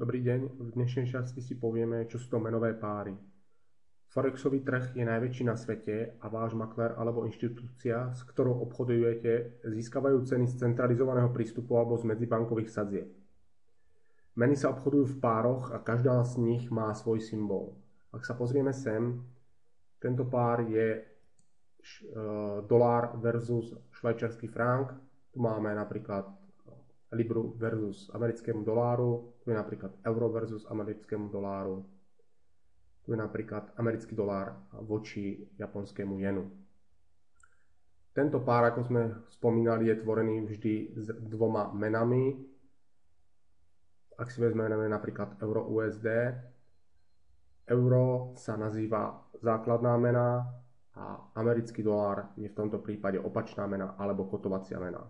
Dobrý deň, v dnešnej časti si povieme, čo sú to menové páry. Forexový trh je najväčší na svete a váš maklér alebo inštitúcia, s ktorou obchodujete, získavajú ceny z centralizovaného prístupu alebo z medzibankových sadzieb. Meny sa obchodujú v pároch a každá z nich má svoj symbol. Ak sa pozrieme sem, tento pár je dolár versus švajčiarsky frank. Tu máme napríklad libru versus americkému doláru, tu je napríklad euro versus americkému doláru, tu je napríklad americký dolár voči japonskému jenu. Tento pár, ako sme spomínali, je tvorený vždy s dvoma menami. Ak si vezmeme napríklad euro USD, euro sa nazýva základná mena a americký dolár je v tomto prípade opačná mena alebo kotovacia mena.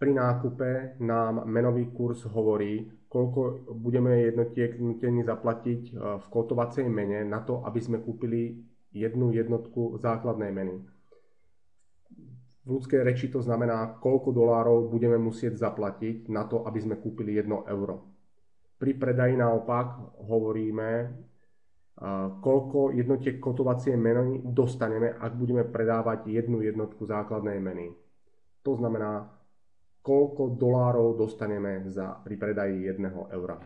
Pri nákupe nám menový kurz hovorí, koľko budeme jednotiek nutení zaplatiť v kotovacej mene na to, aby sme kúpili jednu jednotku základnej meny. V ľudskej reči to znamená, koľko dolárov budeme musieť zaplatiť na to, aby sme kúpili 1 euro. Pri predaji naopak hovoríme, koľko jednotiek kotovacej meny dostaneme, ak budeme predávať jednu jednotku základnej meny. To znamená, koľko dolárov dostaneme pri predaji 1 eura.